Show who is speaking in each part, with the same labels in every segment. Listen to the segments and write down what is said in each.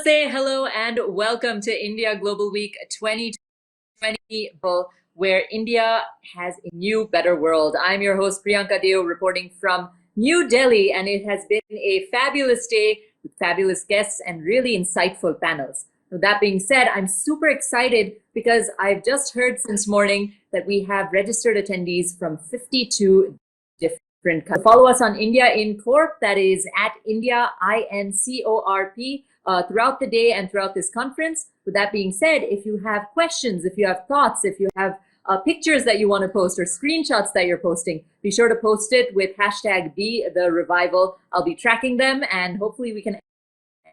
Speaker 1: Namaste, hello, and welcome to India Global Week 2020, where India has a new, better world. I'm your host, Priyanka Deo, reporting from New Delhi, and it has been a fabulous day with fabulous guests and really insightful panels. With that being said, I'm super excited because I've just heard since morning that we have registered attendees from 52 different countries. Follow us on India in Corp, that is at India INCORP, throughout the day and throughout this conference. With that being said, if you have questions, if you have thoughts, if you have pictures that you want to post or screenshots that you're posting, be sure to post it with #BeTheRevival. I'll be tracking them and hopefully we can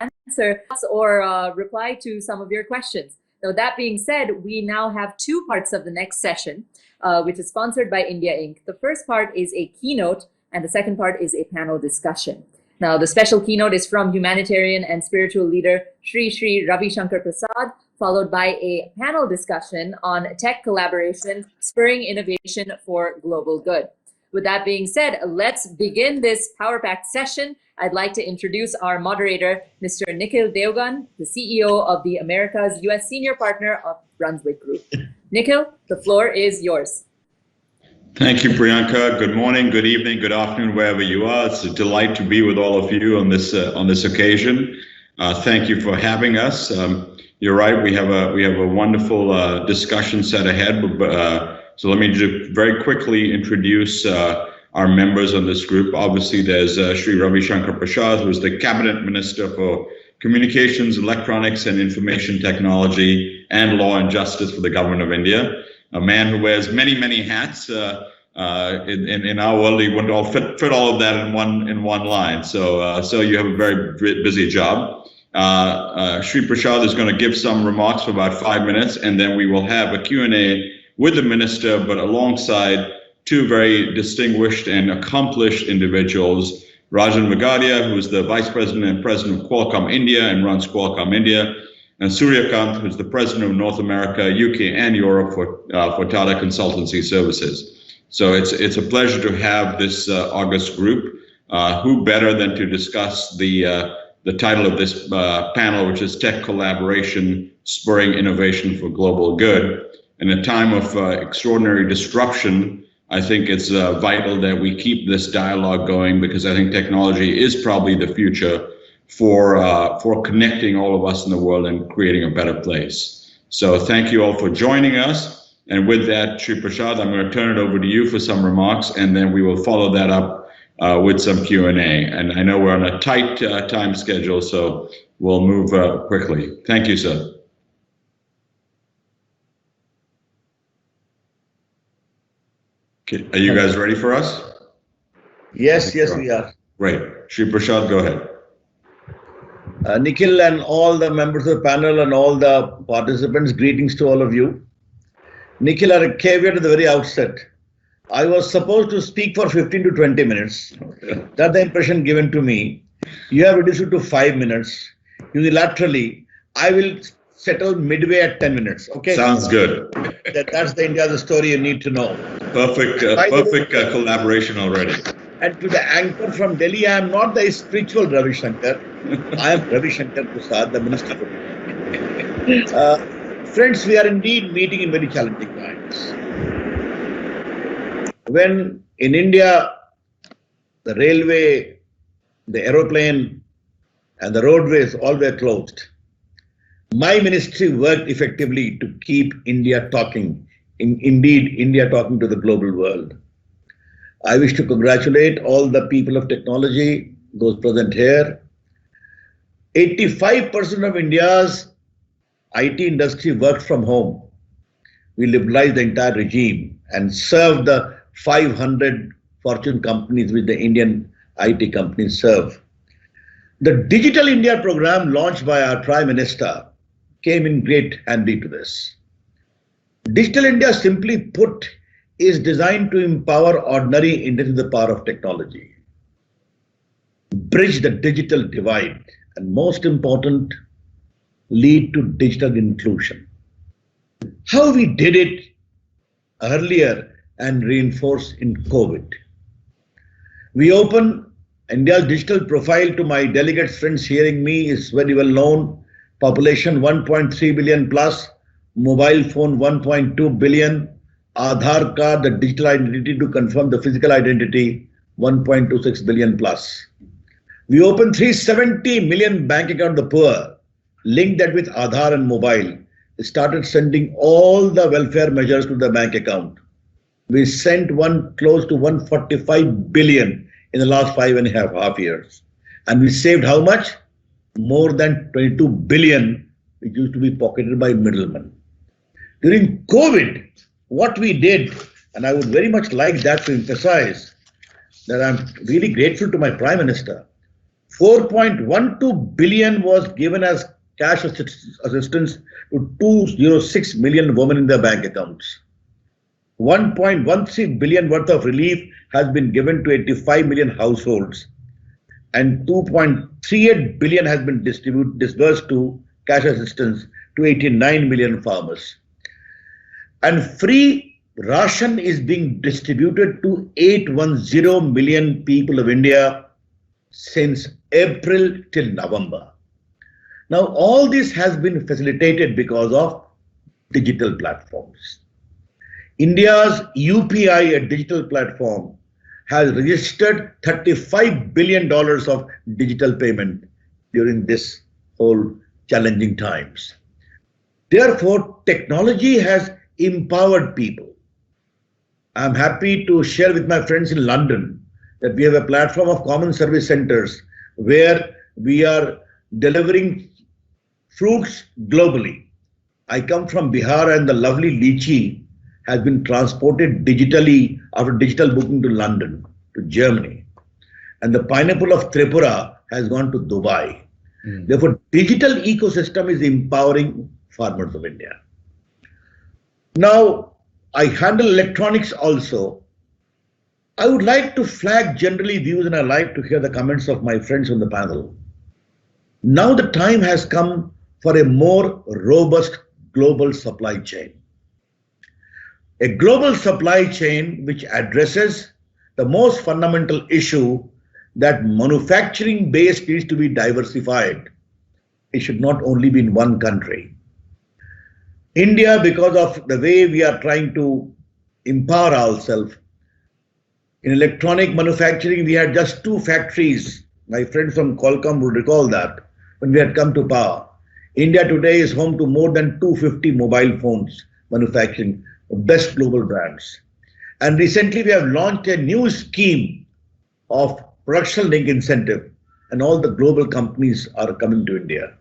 Speaker 1: answer or reply to some of your questions. So that being said, we now have two parts of the next session, which is sponsored by India Inc. The first part is a keynote and the second part is a panel discussion. Now, the special keynote is from humanitarian and spiritual leader Sri Ravi Shankar Prasad, followed by a panel discussion on tech collaboration, spurring innovation for global good. With that being said, let's begin this power-packed session. I'd like to introduce our moderator, Mr. Nikhil Deogun, the CEO of the America's U.S. Senior Partner of Brunswick Group. Nikhil, the floor is yours.
Speaker 2: Thank you, Priyanka. Good morning, good evening, good afternoon, wherever you are. It's a delight to be with all of you on this occasion. Thank you for having us. You're right. We have a wonderful discussion set ahead. So let me just very quickly introduce our members on this group. Obviously, there's Sri Ravi Shankar Prasad, who is the Cabinet Minister for Communications, Electronics and Information Technology and Law and Justice for the Government of India. A man who wears many hats. In our world, he wouldn't all fit all of that in one line. So you have a very busy job. Sri Prasad is going to give some remarks for about 5 minutes, and then we will have a Q&A with the minister, but alongside two very distinguished and accomplished individuals, Rajen Vagadia, who is the Vice President and President of Qualcomm India and runs Qualcomm India, and Surya Kant, who's the President of North America, UK, and Europe for Tata Consultancy Services. So it's a pleasure to have this august group. Who better than to discuss the title of this panel, which is Tech Collaboration, Spurring Innovation for Global Good. In a time of extraordinary disruption, I think it's vital that we keep this dialogue going, because I think technology is probably the future for connecting all of us in the world and creating a better place. So thank you all for joining us. And with that, Sri Prasad, I'm going to turn it over to you for some remarks, and then we will follow that up with some Q&A. And I know we're on a tight time schedule, so we'll move quickly. Thank you, sir. Are you guys ready for us?
Speaker 3: Yes, we are.
Speaker 2: Great. Sri Prasad, go ahead.
Speaker 3: Nikhil and all the members of the panel and all the participants, greetings to all of you. Nikhil, a caveat at the very outset. I was supposed to speak for 15 to 20 minutes. That's the impression given to me. You have reduced it to 5 minutes. Unilaterally, I will settle midway at 10 minutes. Okay.
Speaker 2: Sounds good.
Speaker 3: That's the India, the story you need to know.
Speaker 2: Perfect collaboration already.
Speaker 3: And to the anchor from Delhi, I am not the spiritual Ravi Shankar. I am Ravi Shankar Prasad, the minister. Friends, we are indeed meeting in very challenging times. When in India, the railway, the aeroplane, and the roadways all were closed, my ministry worked effectively to keep India talking, indeed India talking to the global world. I wish to congratulate all the people of technology, those present here. 85% of India's IT industry worked from home. We liberalized the entire regime and served the 500 Fortune companies which the Indian IT companies serve. The Digital India program launched by our Prime Minister came in great handy to this. Digital India, simply put, is designed to empower ordinary Indians with the power of technology, bridge the digital divide, and most important, lead to digital inclusion. How we did it earlier and reinforced in COVID. We open India's digital profile to my delegates friends hearing me is very well known. population 1.3 billion plus, mobile phone 1.2 billion, Aadhaar card, the digital identity to confirm the physical identity, 1.26 billion plus. We opened 370 million bank account the poor, linked that with Aadhaar and mobile, started sending all the welfare measures to the bank account. We sent close to 145 billion in the last 5.5 years. And we saved how much? More than 22 billion, which used to be pocketed by middlemen. During COVID, what we did, and I would very much like that to emphasize, that I'm really grateful to my Prime Minister. 4.12 billion was given as cash assistance to 206 million women in their bank accounts. 1.13 billion worth of relief has been given to 85 million households, and 2.38 billion has been disbursed to cash assistance to 89 million farmers. And free ration is being distributed to 810 million people of India since April till November. Now, all this has been facilitated because of digital platforms. India's UPI, a digital platform, has registered $35 billion of digital payment during this whole challenging times. Therefore, technology has empowered people. I'm happy to share with my friends in London that we have a platform of common service centers where we are delivering fruits globally. I come from Bihar, and the lovely lychee has been transported digitally after digital booking to London, to Germany. And the pineapple of Tripura has gone to Dubai. Therefore, digital ecosystem is empowering farmers of India. Now, I handle electronics also. I would like to flag generally views, and I like to hear the comments of my friends on the panel. Now the time has come for a more robust global supply chain. A global supply chain which addresses the most fundamental issue that manufacturing base needs to be diversified. It should not only be in one country. India, because of the way we are trying to empower ourselves, in electronic manufacturing, we had just 2 factories. My friends from Qualcomm would recall that when we had come to power. India today is home to more than 250 mobile phones manufacturing, best global brands. And recently we have launched a new scheme of production link incentive, and all the global companies are coming to India.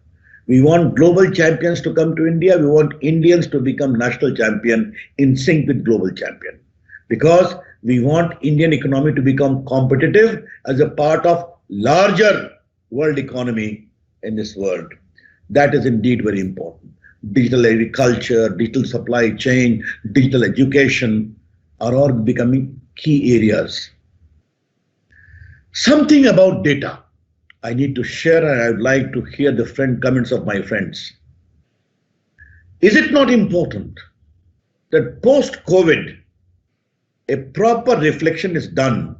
Speaker 3: We want global champions to come to India. We want Indians to become national champion in sync with global champion, because we want Indian economy to become competitive as a part of larger world economy in this world. That is indeed very important. Digital agriculture, digital supply chain, digital education are all becoming key areas. Something about data I need to share, and I would like to hear the comments of my friends. Is it not important that post-COVID, a proper reflection is done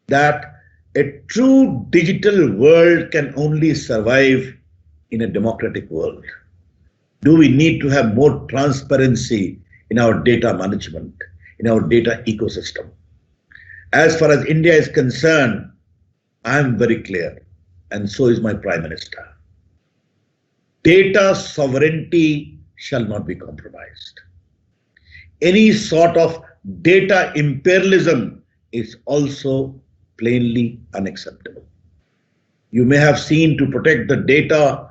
Speaker 3: that a true digital world can only survive in a democratic world? Do we need to have more transparency in our data management, in our data ecosystem? As far as India is concerned, I am very clear, and so is my Prime Minister. Data sovereignty shall not be compromised. Any sort of data imperialism is also plainly unacceptable. You may have seen, to protect the data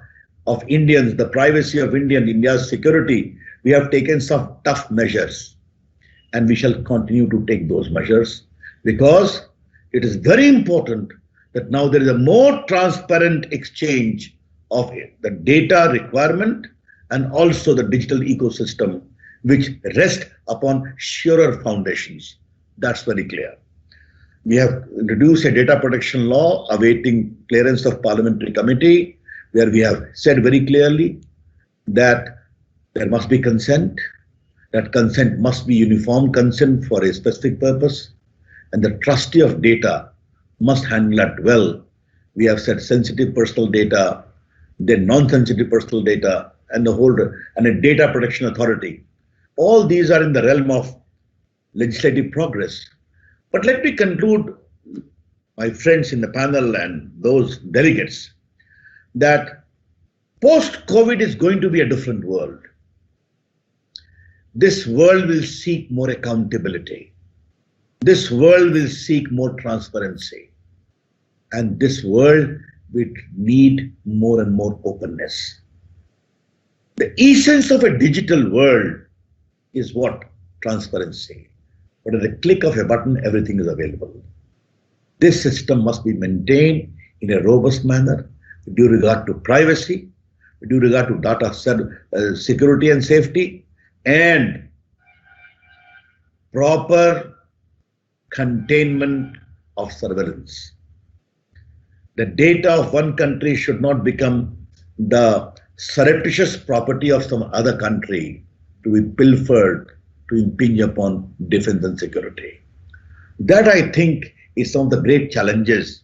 Speaker 3: of Indians, the privacy of India's security, we have taken some tough measures, and we shall continue to take those measures, because it is very important that now there is a more transparent exchange of the data requirement and also the digital ecosystem, which rest upon surer foundations. That's very clear. We have introduced a data protection law awaiting clearance of parliamentary committee, where we have said very clearly that there must be consent, that consent must be uniform consent for a specific purpose, and the trustee of data must handle that well. We have said sensitive personal data the non-sensitive personal data, and a data protection authority. All these are in the realm of legislative progress. But let me conclude, my friends in the panel and those delegates, that post-COVID is going to be a different world. This world will seek more accountability. This world will seek more transparency. And this world will need more and more openness. The essence of a digital world is what? Transparency. But at the click of a button, everything is available. This system must be maintained in a robust manner with due regard to privacy, with due regard to data security and safety, and proper containment of surveillance. The data of one country should not become the surreptitious property of some other country to be pilfered to impinge upon defense and security. That, I think, is some of the great challenges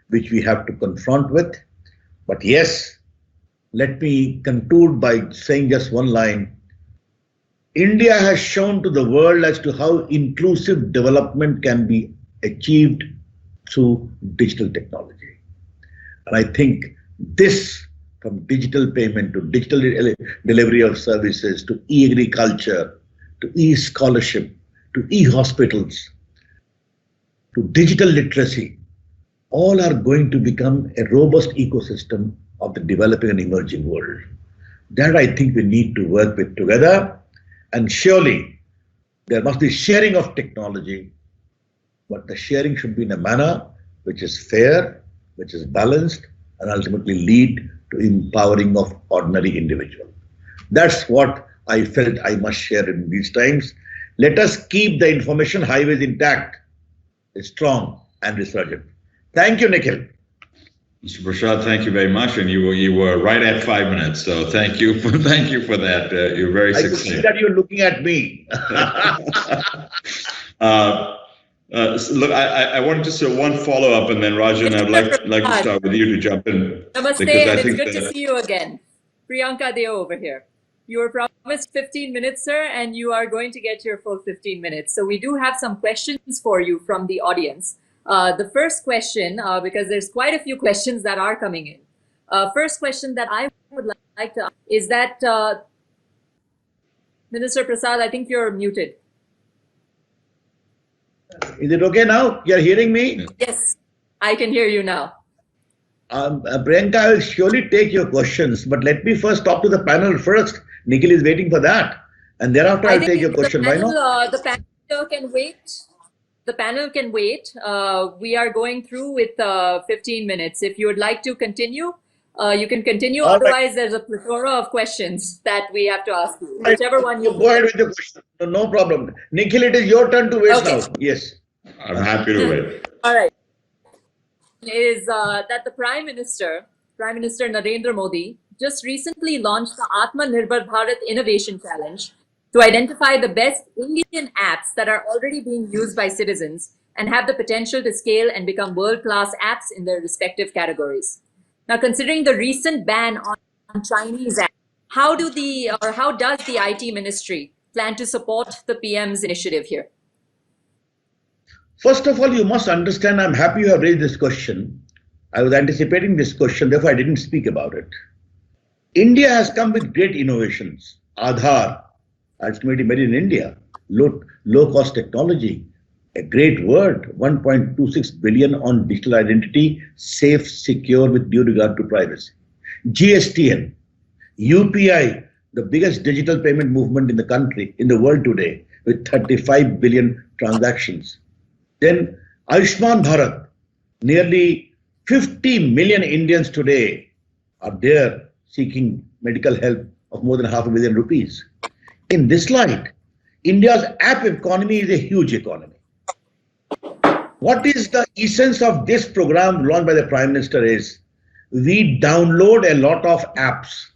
Speaker 3: which we have to confront with. But yes, let me conclude by saying just one line. India has shown to the world as to how inclusive development can be achieved through digital technology. And I think this, from digital payment to digital delivery of services to e-agriculture, to e-scholarship, to e-hospitals, to digital literacy, all are going to become a robust ecosystem of the developing and emerging world. That, I think, we need to work with together. And surely there must be sharing of technology, but the sharing should be in a manner which is fair, which is balanced, and ultimately lead to empowering of ordinary individual. That's what I felt I must share in these times. Let us keep the information highways intact, strong and resurgent. Thank you, Nikhil.
Speaker 2: Mr. Prasad, thank you very much, and you were right at 5 minutes. So thank you for that. You're very succinct.
Speaker 3: I could see that you're looking at me.
Speaker 2: Look, I wanted just one follow up, and then Rajen, I'd like to start with you to jump in.
Speaker 1: Namaste, and it's good to see you again. Priyanka Deo over here. You were promised 15 minutes, sir, and you are going to get your full 15 minutes. So we do have some questions for you from the audience. The first question, because there's quite a few questions that are coming in. First question that I would like to ask is that, Minister Prasad, I think you're muted.
Speaker 3: Is it okay now? You're hearing me?
Speaker 1: Yes, I can hear you now.
Speaker 3: Priyanka, I will surely take your questions, but let me first talk to the panel first. Nikhil is waiting for that. And thereafter, I'll take your question. Why not?
Speaker 1: The panel can wait. The panel can wait. We are going through with 15 minutes. If you would like to continue, you can continue.
Speaker 3: All
Speaker 1: Otherwise,
Speaker 3: right.
Speaker 1: There's a plethora of questions that we have to ask you. Whichever one you
Speaker 3: go ahead with the question. No problem. Nikhil, it is your turn to wait now. Yes.
Speaker 2: I'm happy to wait.
Speaker 1: All right. Is that the Prime Minister Narendra Modi, just recently launched the Atmanirbhar Bharat Innovation Challenge to identify the best Indian apps that are already being used by citizens and have the potential to scale and become world-class apps in their respective categories. Now, considering the recent ban on Chinese apps, how does the IT Ministry plan to support the PM's initiative here?
Speaker 3: First of all, you must understand, I'm happy you have raised this question. I was anticipating this question, therefore I didn't speak about it. India has come with great innovations. Aadhaar, ultimately made in India. Low cost technology, a great word, 1.26 billion on digital identity, safe, secure with due regard to privacy. GSTN, UPI, the biggest digital payment movement in the country, in the world today, with 35 billion transactions. Then Ayushman Bharat, nearly 50 million Indians today are there seeking medical help of more than $500 million rupees. In this light, India's app economy is a huge economy. What is the essence of this program launched by the Prime Minister is, we download a lot of apps.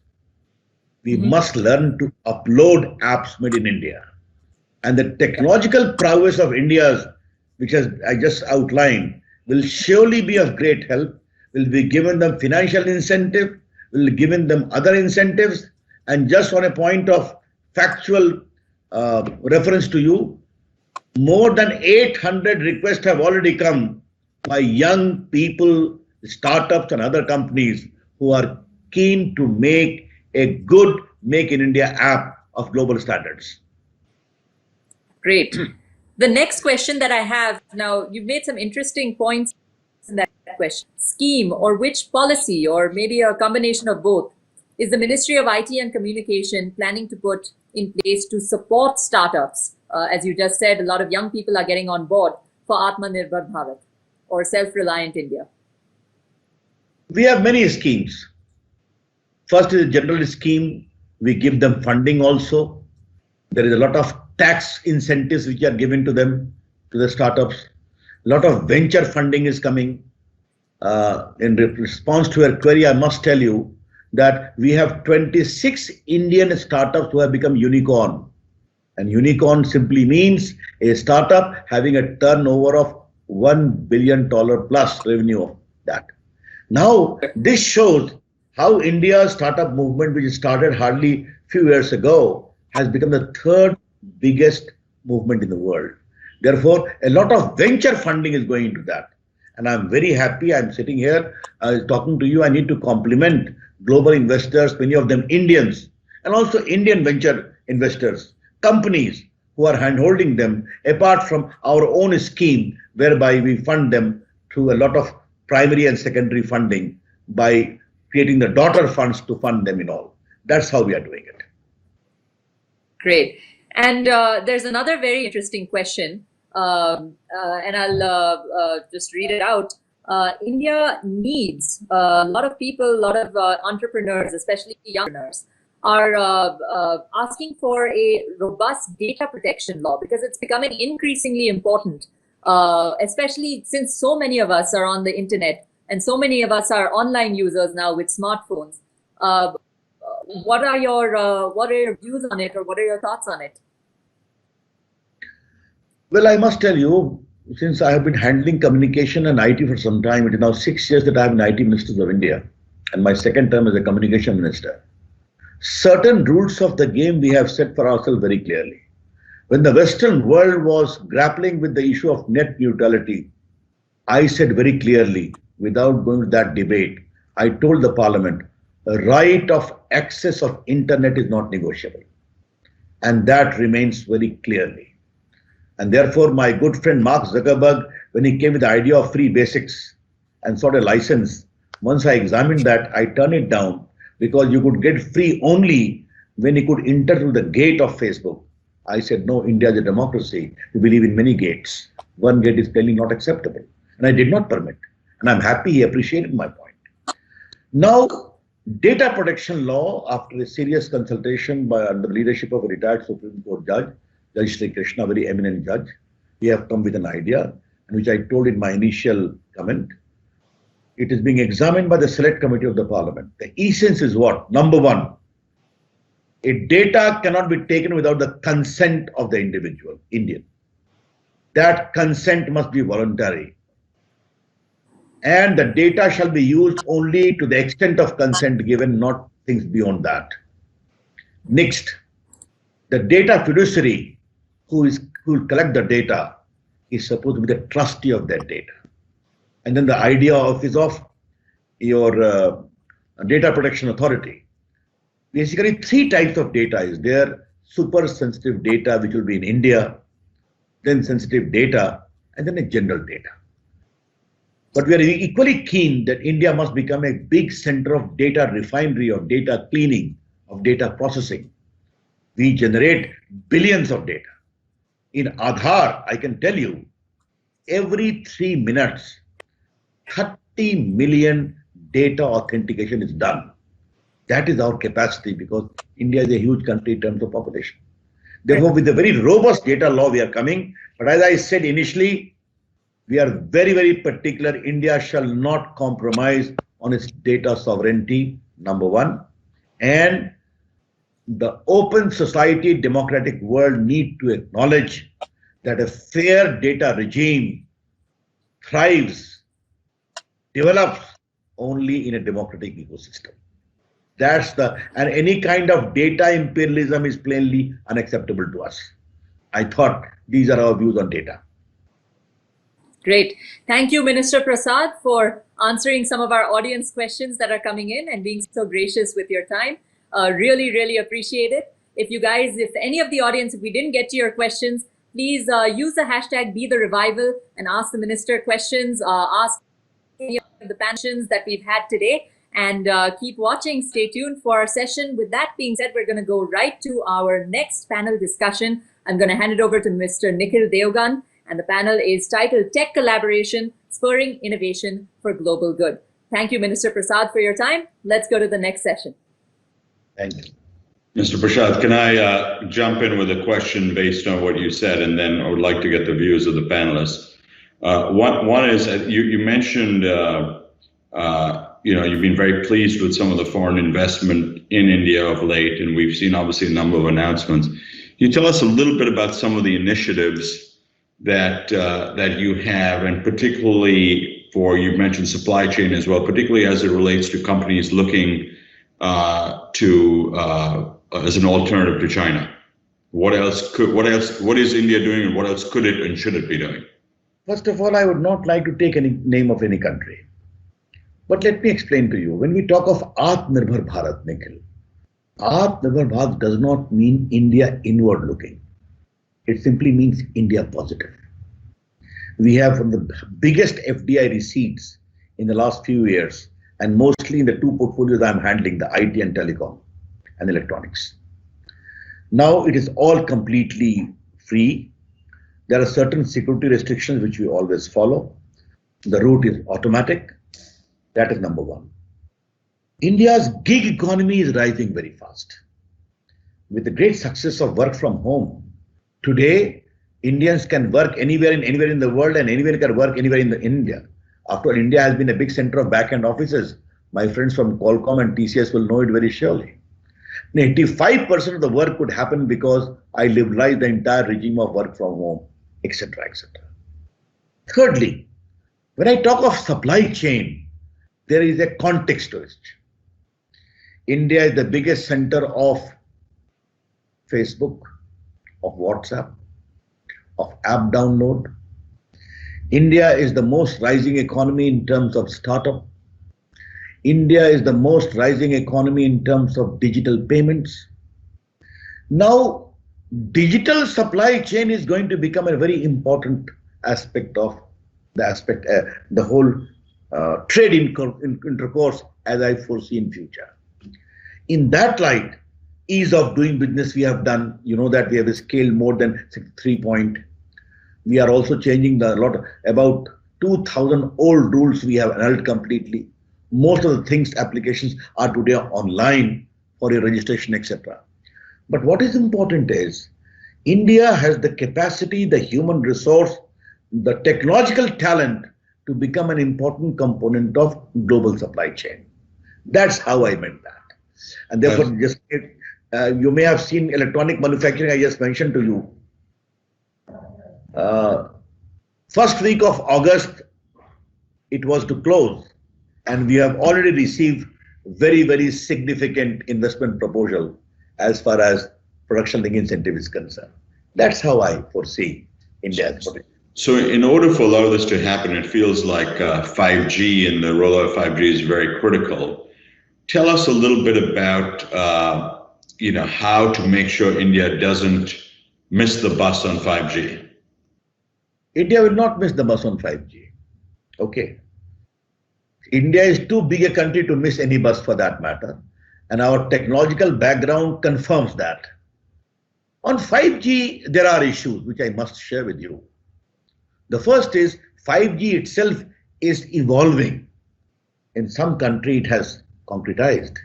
Speaker 3: We must learn to upload apps made in India. And the technological prowess of India, which I just outlined, will surely be of great help, will be given them financial incentive, will given them other incentives. And just on a point of factual reference to you, more than 800 requests have already come by young people, startups and other companies who are keen to make a good Make in India app of global standards.
Speaker 1: Great. The next question that I have now, you've made some interesting points in that question. Scheme or which policy, or maybe a combination of both, is the Ministry of IT and Communication planning to put in place to support startups? As you just said, a lot of young people are getting on board for Atmanirbhar Bharat or self-reliant India.
Speaker 3: We have many schemes. First is a general scheme. We give them funding also. There is a lot of tax incentives which are given to them, to the startups. A lot of venture funding is coming. In response to your query, I must tell you that we have 26 Indian startups who have become unicorn. And unicorn simply means a startup having a turnover of $1 billion plus revenue of that. Now, this shows how India's startup movement, which started hardly a few years ago, has become the third biggest movement in the world. Therefore, a lot of venture funding is going into that. And I'm very happy. I'm sitting here talking to you. I need to compliment global investors, many of them Indians, and also Indian venture investors, companies who are handholding them, apart from our own scheme, whereby we fund them through a lot of primary and secondary funding by creating the daughter funds to fund them in all. That's how we are doing it.
Speaker 1: Great. And there's another very interesting question, and I'll just read it out. India needs a lot of people, a lot of entrepreneurs, especially young entrepreneurs, are asking for a robust data protection law because it's becoming increasingly important, especially since so many of us are on the internet and so many of us are online users now with smartphones. What are your views on it, or what are your thoughts on it?
Speaker 3: Well, I must tell you, since I have been handling communication and IT for some time, it is now 6 years that I have been IT Minister of India, and my second term as a communication minister. Certain rules of the game we have set for ourselves very clearly. When the Western world was grappling with the issue of net neutrality, I said very clearly, without going to that debate, I told the Parliament, the right of access of internet is not negotiable. And that remains very clearly. And therefore, my good friend Mark Zuckerberg, when he came with the idea of free basics and sought a license, once I examined that, I turned it down because you could get free only when you could enter through the gate of Facebook. I said, no, India is a democracy. We believe in many gates. One gate is clearly not acceptable. And I did not permit. And I'm happy he appreciated my point. Now, data protection law, after a serious consultation under the leadership of a retired Supreme Court judge, Judge Sri Krishna, a very eminent judge, we have come with an idea, and which I told in my initial comment. It is being examined by the Select Committee of the Parliament. The essence is what? Number one, a data cannot be taken without the consent of the individual, Indian. That consent must be voluntary. And the data shall be used only to the extent of consent given, not things beyond that. Next, the data fiduciary who will collect the data is supposed to be the trustee of that data. And then the idea is of your data protection authority. Basically, three types of data is there: super sensitive data, which will be in India, then sensitive data, and then a general data. But we are equally keen that India must become a big center of data refinery, of data cleaning, of data processing. We generate billions of data. In Aadhaar, I can tell you, every 3 minutes, 30 million data authentication is done. That is our capacity, because India is a huge country in terms of population. Therefore, with a very robust data law, we are coming. But as I said initially, we are very, very particular. India shall not compromise on its data sovereignty, number one. And the open society, democratic world need to acknowledge that a fair data regime thrives, develops only in a democratic ecosystem. And any kind of data imperialism is plainly unacceptable to us. I thought these are our views on data.
Speaker 1: Great. Thank you, Minister Prasad, for answering some of our audience questions that are coming in and being so gracious with your time. Really, really appreciate it. If any of the audience, if we didn't get to your questions, please use the hashtag #BeTheRevival and ask the minister questions, ask any of the panelists that we've had today, and keep watching. Stay tuned for our session. With that being said, we're going to go right to our next panel discussion. I'm going to hand it over to Mr. Nikhil Deogun, and the panel is titled Tech Collaboration, Spurring Innovation for Global Good. Thank you, Minister Prasad, for your time. Let's go to the next session.
Speaker 3: Thank you.
Speaker 2: Mr. Prasad, can I jump in with a question based on what you said, and then I would like to get the views of the panelists. One is you mentioned you've been very pleased with some of the foreign investment in India of late, and we've seen obviously a number of announcements. Can you tell us a little bit about some of the initiatives that you have, and particularly you mentioned supply chain as well, particularly as it relates to companies looking as an alternative to China? What is India doing, and what else could it and should it be doing?
Speaker 3: First of all, I would not like to take any name of any country. But let me explain to you. When we talk of Atmanirbhar Bharat, Nikhil, Atmanirbhar Bharat does not mean India inward looking. It simply means India positive. We have one of the biggest FDI receipts in the last few years, and mostly in the two portfolios I'm handling, the IT and telecom and electronics. Now it is all completely free. There are certain security restrictions which we always follow. The route is automatic. That is number one. India's gig economy is rising very fast. With the great success of work from home, today Indians can work anywhere in the world, and anyone can work anywhere in India. After all, India has been a big center of back-end offices. My friends from Qualcomm and TCS will know it very surely. 85% of the work could happen because I liberalized the entire regime of work from home, etc., etc. Thirdly, when I talk of supply chain, there is a context to it. India is the biggest center of Facebook, of WhatsApp, of app download. India is the most rising economy in terms of startup. India is the most rising economy in terms of digital payments. Now, digital supply chain is going to become a very important aspect of the whole trade intercourse, as I foresee in future. In that light, ease of doing business we have done, you know that we have scaled more than 3 point. We are also changing about 2,000 old rules we have annulled completely. Most of the things, applications are today online for your registration, etc. But what is important is India has the capacity, the human resource, the technological talent to become an important component of global supply chain. That's how I meant that. And therefore, you may have seen electronic manufacturing I just mentioned to you. First week of August, it was to close, and we have already received very, very significant investment proposal as far as production link incentive is concerned. That's how I foresee India's potential.
Speaker 2: So in order for a lot of this to happen, it feels like 5G and the rollout of 5G is very critical. Tell us a little bit about how to make sure India doesn't miss the bus on 5G.
Speaker 3: India will not miss the bus on 5G. Okay. India is too big a country to miss any bus for that matter. And our technological background confirms that. On 5G, there are issues which I must share with you. The first is 5G itself is evolving. In some country, it has concretized.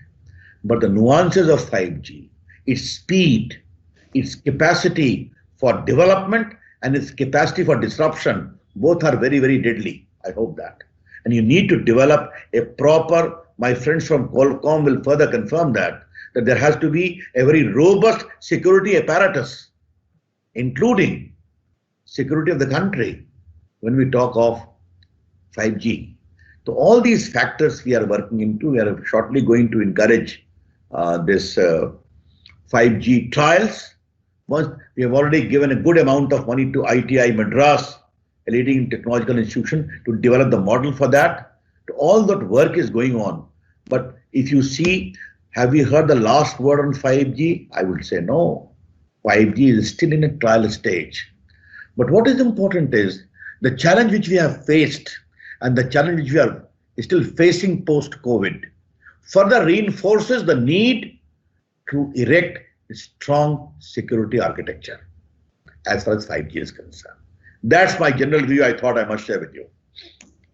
Speaker 3: But the nuances of 5G, its speed, its capacity for development, and its capacity for disruption, both are very, very deadly. I hope that. And you need to develop a proper, my friends from Qualcomm will further confirm that there has to be a very robust security apparatus, including security of the country when we talk of 5G. So all these factors we are working into, we are shortly going to encourage this 5G trials. Once we have already given a good amount of money to ITI Madras, a leading technological institution, to develop the model for that. All that work is going on. But if you see, have we heard the last word on 5G? I would say no. 5G is still in a trial stage. But what is important is the challenge which we have faced and the challenge which we are still facing post-COVID further reinforces the need to erect a strong security architecture as far as 5G is concerned. That's my general view I thought I must share with you.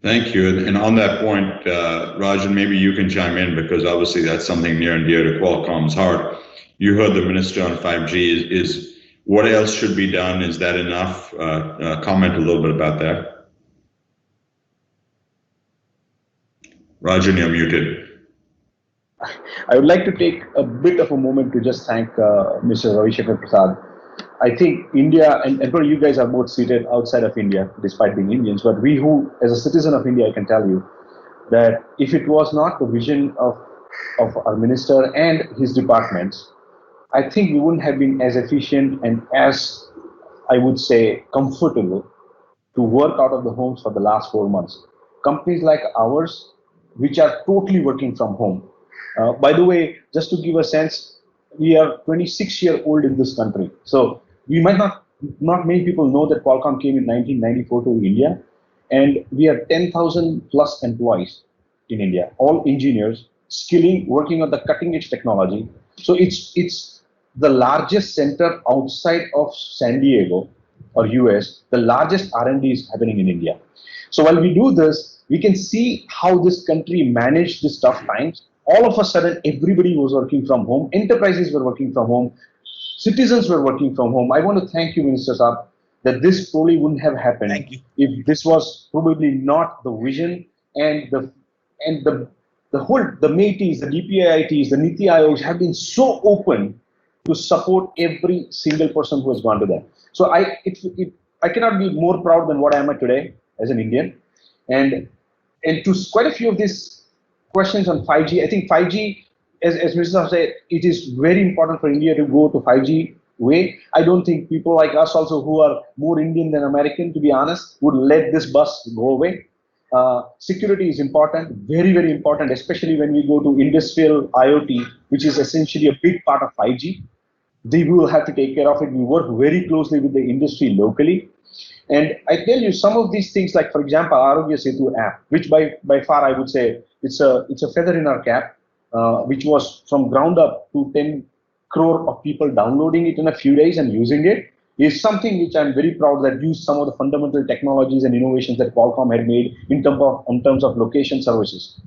Speaker 2: Thank you. And on that point, Rajan, maybe you can chime in because obviously that's something near and dear to Qualcomm's heart. You heard the minister on 5G. Is what else should be done? Is that enough? Comment a little bit about that. Rajan, you're muted.
Speaker 4: I would like to take a bit of a moment to just thank Mr. Ravi Shankar Prasad. I think India, and you guys are both seated outside of India, despite being Indians, but we who, as a citizen of India, I can tell you that if it was not the vision of our minister and his departments, I think we wouldn't have been as efficient and as, I would say, comfortable to work out of the homes for the last 4 months. Companies like ours, which are totally working from home. By the way, just to give a sense, we are 26-year-old in this country. So we might not many people know that Qualcomm came in 1994 to India, and we are 10,000 plus employees in India, all engineers, skilling, working on the cutting edge technology. So it's the largest center outside of San Diego or US, the largest R&D is happening in India. So while we do this, we can see how this country managed these tough times. All of a sudden, everybody was working from home. Enterprises were working from home. Citizens were working from home. I want to thank you, Minister Saab, that this probably wouldn't have happened if this was probably not the vision and the MeITs, the DPIITs, the Niti Ayogs have been so open to support every single person who has gone to them. So I cannot be more proud than what I am at today as an Indian. And to quite a few of these questions on 5G, I think 5G, as Mr. said, it is very important for India to go to 5G way. I don't think people like us also who are more Indian than American, to be honest, would let this bus go away. Security is important, very, very important, especially when we go to industrial IoT, which is essentially a big part of 5G. They will have to take care of it. We work very closely with the industry locally. And I tell you, some of these things, like for example, Arogya Setu app, which by far I would say it's a feather in our cap, which was from ground up to 10 crore of people downloading it in a few days and using it, is something which I'm very proud that used some of the fundamental technologies and innovations that Qualcomm had made in terms of location services.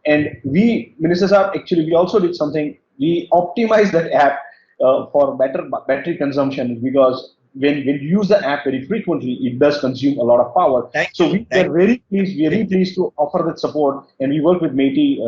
Speaker 4: And we, Minister Saab, actually we also did something. We optimized that app for better battery consumption, because when you use the app very frequently, it does consume a lot of power. So we are very pleased to offer that support, and we work with MeITI,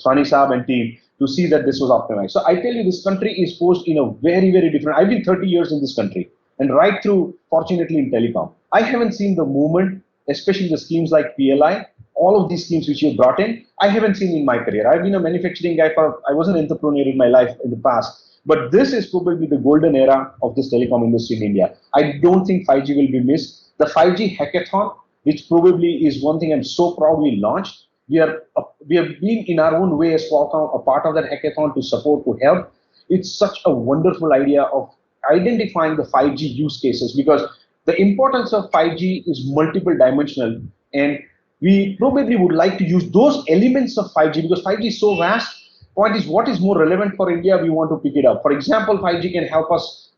Speaker 4: Swani Saab and team to see that this was optimized. So I tell you, this country is posed in a very, very different. I've been 30 years in this country, and right through, fortunately, in telecom. I haven't seen the movement, especially the schemes like PLI, all of these schemes which you brought in, I haven't seen in my career. I've been a manufacturing guy I was an entrepreneur in my life in the past. But this is probably the golden era of this telecom industry in India. I don't think 5G will be missed. The 5G hackathon, which probably is one thing I'm so proud we launched. We have been in our own way as Qualcomm a part of that hackathon to support, to help. It's such a wonderful idea of identifying the 5G use cases, because the importance of 5G is multiple dimensional, and we probably would like to use those elements of 5G because 5G is so vast. Point is, what is more relevant for India, we want to pick it up. For example, 5G can help us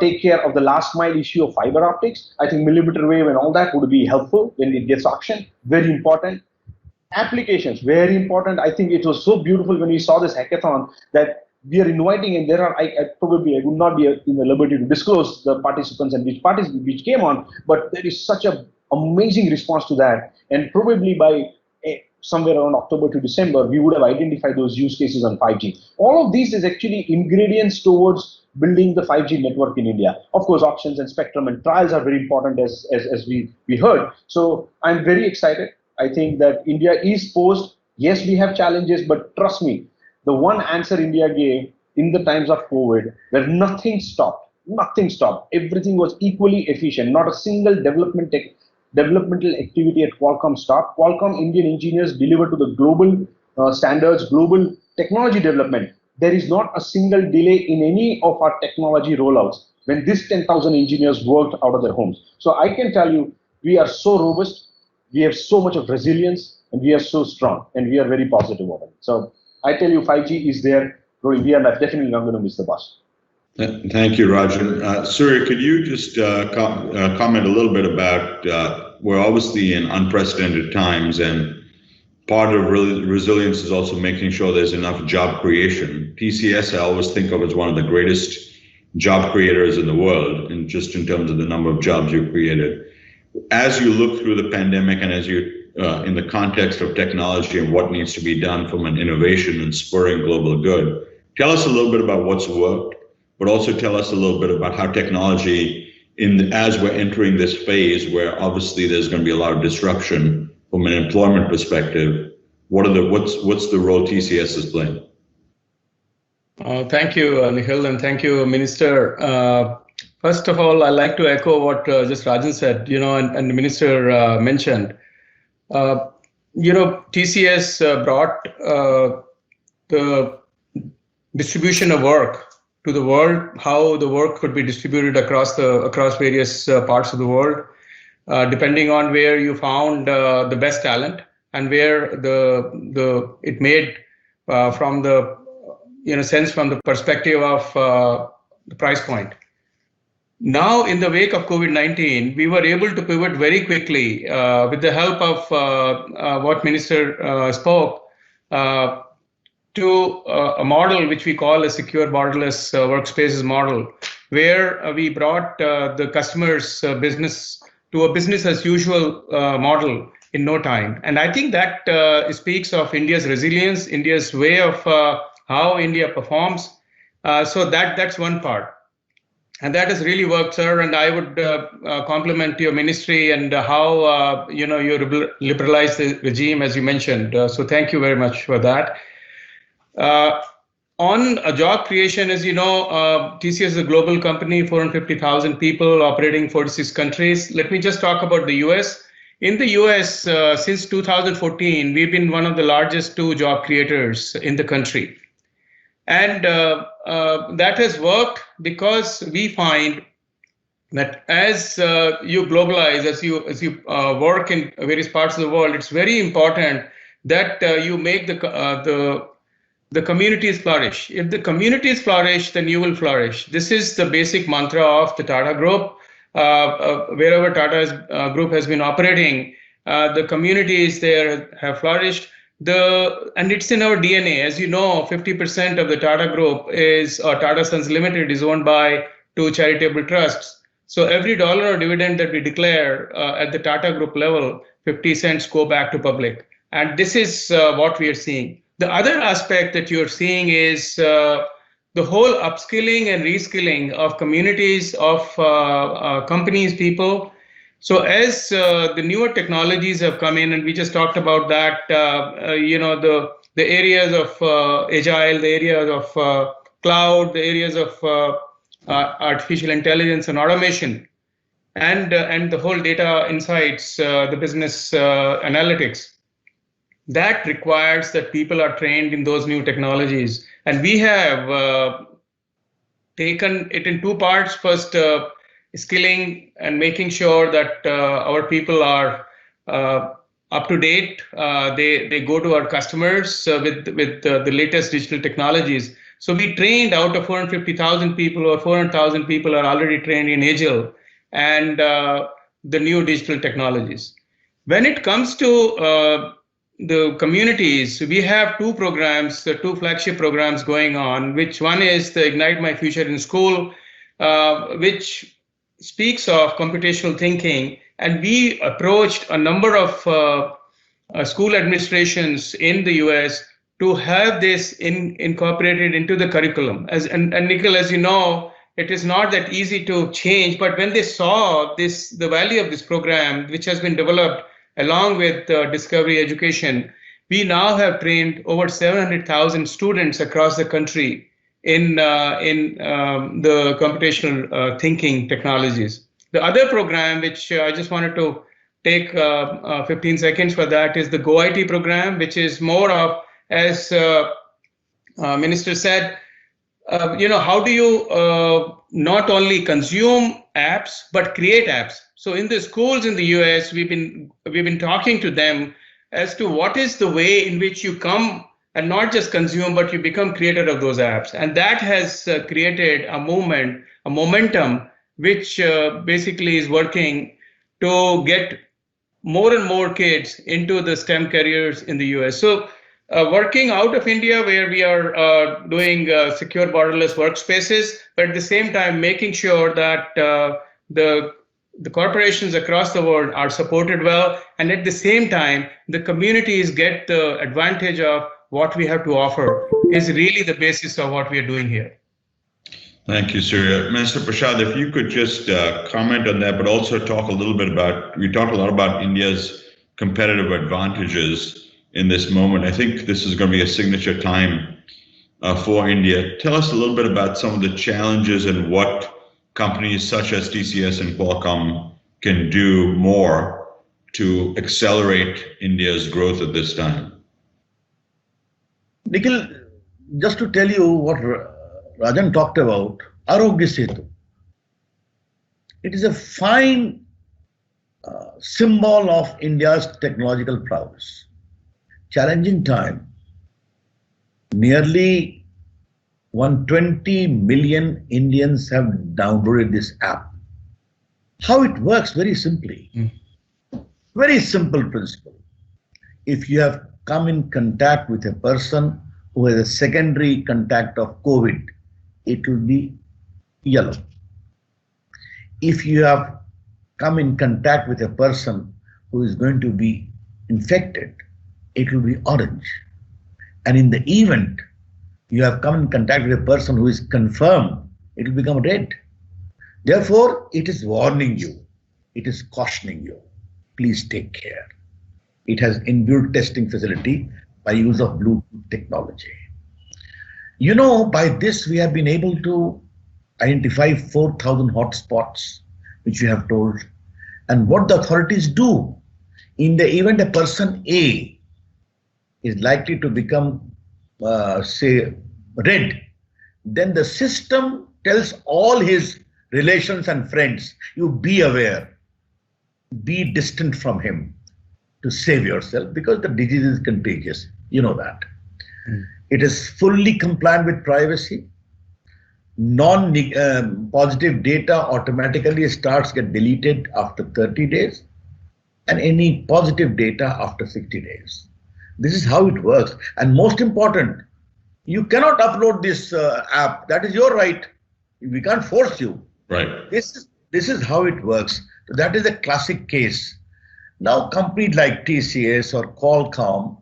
Speaker 4: take care of the last mile issue of fiber optics. I think millimeter wave and all that would be helpful when it gets auctioned. Very important. Applications, very important. I think it was so beautiful when we saw this hackathon that we are inviting, and there are, I would not be in the liberty to disclose the participants and which came on, but there is such an amazing response to that. And probably by somewhere around October to December, we would have identified those use cases on 5G. All of these is actually ingredients towards building the 5G network in India. Of course, auctions and spectrum and trials are very important, as we heard. So I'm very excited. I think that India is posed. Yes, we have challenges, but trust me, the one answer India gave in the times of COVID, where nothing stopped. Nothing stopped. Everything was equally efficient. Not a single developmental activity at Qualcomm stopped. Qualcomm Indian engineers delivered to the global standards, global technology development. There is not a single delay in any of our technology rollouts when these 10,000 engineers worked out of their homes. So I can tell you, we are so robust, we have so much of resilience, and we are so strong, and we are very positive about it. So I tell you, 5G is there. We are definitely not going to miss the bus.
Speaker 2: Thank you, Rajen. Surya, could you just comment a little bit about, we're obviously in unprecedented times, and part of resilience is also making sure there's enough job creation. TCS, I always think of as one of the greatest job creators in the world, and just in terms of the number of jobs you've created. As you look through the pandemic and as you, in the context of technology and what needs to be done from an innovation and spurring global good, tell us a little bit about what's worked, but also tell us a little bit about how technology, as we're entering this phase where obviously there's going to be a lot of disruption from an employment perspective, what's the role TCS is playing?
Speaker 5: Thank you, Nikhil, and thank you, Minister. First of all, I'd like to echo what just Rajan said, and the Minister mentioned. TCS brought the distribution of work to the world, how the work could be distributed across various parts of the world, depending on where you found the best talent and where it made from the sense from the perspective of the price point. Now, in the wake of COVID-19, we were able to pivot very quickly with the help of what Minister spoke to a model which we call a secure borderless workspaces model, where we brought the customer's business to a business as usual model in no time. And I think that speaks of India's resilience, India's way of how India performs. So that's one part. And that has really worked, sir. And I would compliment your ministry and how you liberalized the regime, as you mentioned. So thank you very much for that. On job creation, as you know, TCS is a global company, 450,000 people operating 46 countries. Let me just talk about the US. In the US, since 2014, we've been one of the largest 2 job creators in the country. And that has worked because we find that as you globalize, as you work in various parts of the world, it's very important that you make the communities flourish. If the communities flourish, then you will flourish. This is the basic mantra of the Tata Group. Wherever Tata Group has been operating, the communities there have flourished. And it's in our DNA. As you know, 50% of the Tata Group Tata Sons Limited is owned by 2 charitable trusts. So every dollar of dividend that we declare at the Tata Group level, 50 cents go back to public. And this is what we are seeing. The other aspect that you're seeing is the whole upskilling and reskilling of communities, of companies, people. So as the newer technologies have come in, and we just talked about that, the areas of agile, the areas of cloud, the areas of artificial intelligence and automation, and the whole data insights, the business analytics, that requires that people are trained in those new technologies. And we have taken it in 2 parts. First, skilling and making sure that our people are up to date. They go to our customers with the latest digital technologies. So we trained out of 450,000 people, or 400,000 people are already trained in Agile and the new digital technologies. When it comes to the communities, we have 2 programs, 2 flagship programs going on, which one is the Ignite My Future in School, which speaks of computational thinking. And we approached a number of school administrations in the US to have this incorporated into the curriculum. And Nikhil, as you know, it is not that easy to change, but when they saw the value of this program, which has been developed along with discovery education, we now have trained over 700,000 students across the country in the computational thinking technologies. The other program, which I just wanted to take 15 seconds for that, is the Go IT program, which is more of, as Minister said, how do you not only consume apps but create apps? So in the schools in the US, we've been talking to them as to what is the way in which you come and not just consume, but you become creator of those apps. And that has created a movement, a momentum, which basically is working to get more and more kids into the STEM careers in the US. So working out of India, where we are doing secure borderless workspaces, but at the same time making sure that the corporations across the world are supported well, and at the same time the communities get the advantage of what we have to offer, is really the basis of what we are doing here.
Speaker 2: Thank you, Surya. Minister Prasad, if you could just comment on that, but also talk a little bit about, we talked a lot about India's competitive advantages in this moment. I think this is going to be a signature time for India. Tell us a little bit about some of the challenges and what companies such as TCS and Qualcomm can do more to accelerate India's growth at this time.
Speaker 3: Nikhil, just to tell you what Rajan talked about, Arogya Setu. It is a fine symbol of India's technological prowess. Challenging time. Nearly 120 million Indians have downloaded this app. How it works? Very simply. Very simple principle. If you have come in contact with a person who has a secondary contact of COVID, it will be yellow. If you have come in contact with a person who is going to be infected, it will be orange. And in the event you have come in contact with a person who is confirmed, it will become red. Therefore, it is warning you, it is cautioning you, please take care. It has inbuilt testing facility by use of Bluetooth technology. You know, by this we have been able to identify 4,000 hotspots, which we have told. And what the authorities do, in the event a person A is likely to become, say, red, then the system tells all his relations and friends, you be aware, be distant from him to save yourself, because the disease is contagious. You know that. It is fully compliant with privacy. Non-positive data automatically get deleted after 30 days, and any positive data after 60 days. This is how it works. And most important, you cannot upload this app. That is your right. We can't force you.
Speaker 2: Right.
Speaker 3: This is how it works. So that is a classic case. Now, companies like TCS or Qualcomm,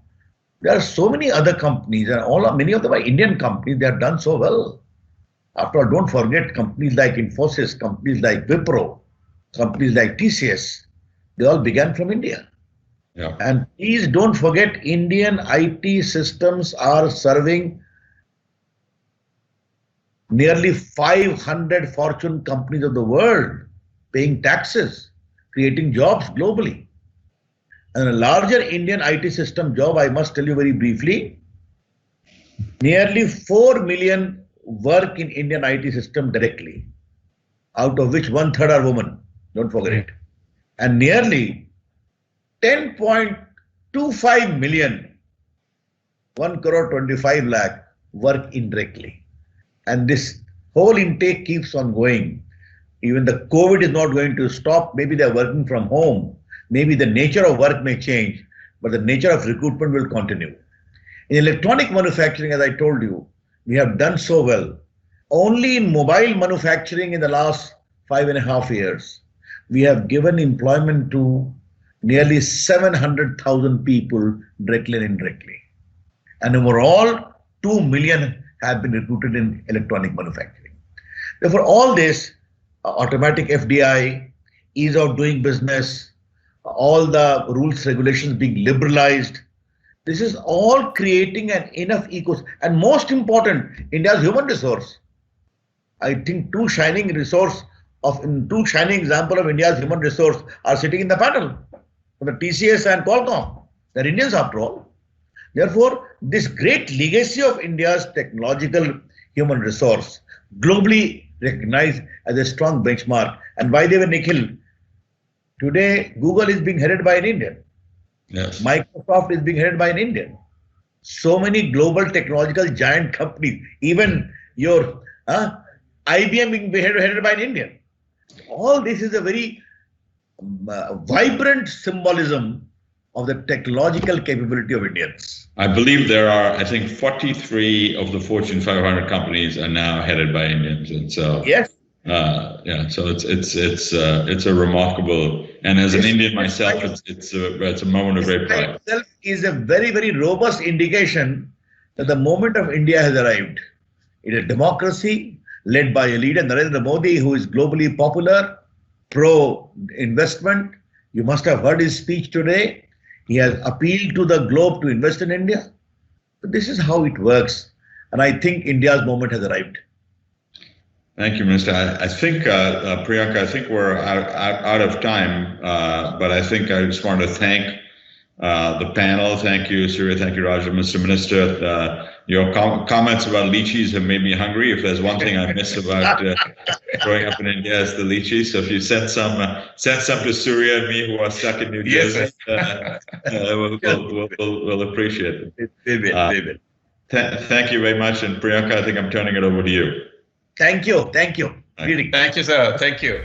Speaker 3: there are so many other companies, and many of them are Indian companies. They have done so well. After all, don't forget companies like Infosys, companies like Wipro, companies like TCS. They all began from India.
Speaker 2: Yeah.
Speaker 3: And please don't forget, Indian IT systems are serving nearly 500 Fortune companies of the world, paying taxes, creating jobs globally. And a larger Indian IT system job, I must tell you very briefly, nearly 4 million work in Indian IT system directly, out of which 1/3 are women. Don't forget it. And nearly 10.25 million, 1 crore 25 lakh, work indirectly. And this whole intake keeps on going. Even the COVID is not going to stop. Maybe they're working from home. Maybe the nature of work may change, but the nature of recruitment will continue. In electronic manufacturing, as I told you, we have done so well. Only in mobile manufacturing in the last 5.5 years, we have given employment to nearly 700,000 people directly and indirectly. And overall, 2 million have been recruited in electronic manufacturing. Therefore, all this, automatic FDI, ease of doing business, all the rules, regulations being liberalized, This is all creating an enough ecosystem. And most important, India's human resource. I think two shining examples of India's human resource are sitting in the panel. The TCS and Qualcomm. They're Indians after all. Therefore, this great legacy of India's technological human resource, globally recognized as a strong benchmark. And by the way, Nikhil, today Google is being headed by an Indian.
Speaker 2: Yes.
Speaker 3: Microsoft is being headed by an Indian. So many global technological giant companies, even your IBM being headed by an Indian. All this is a very vibrant symbolism of the technological capability of Indians.
Speaker 2: I believe there are, I think, 43 of the Fortune 500 companies are now headed by Indians, and so
Speaker 3: yes,
Speaker 2: so it's a remarkable. And as an Indian myself, it's a moment of great pride.
Speaker 3: Itself is a very, very robust indication that the moment of India has arrived. It is a democracy led by a leader, Narendra Modi, who is globally popular, pro-investment. You must have heard his speech today. He has appealed to the globe to invest in India. But this is how it works. And I think India's moment has arrived.
Speaker 2: Thank you, Minister. I think, Priyanka, I think we're out of time, but I think I just want to thank the panel. Thank you, Surya. Thank you, Rajen. Mr. Minister, your comments about lychees have made me hungry. If there's one thing I miss about growing up in India, it's the lychees. So if you send some to Surya and me who are stuck in New Jersey, we'll appreciate it.
Speaker 3: David.
Speaker 2: Thank you very much. And Priyanka, I think I'm turning it over to you.
Speaker 3: Thank you.
Speaker 5: Thank you, sir. Thank you.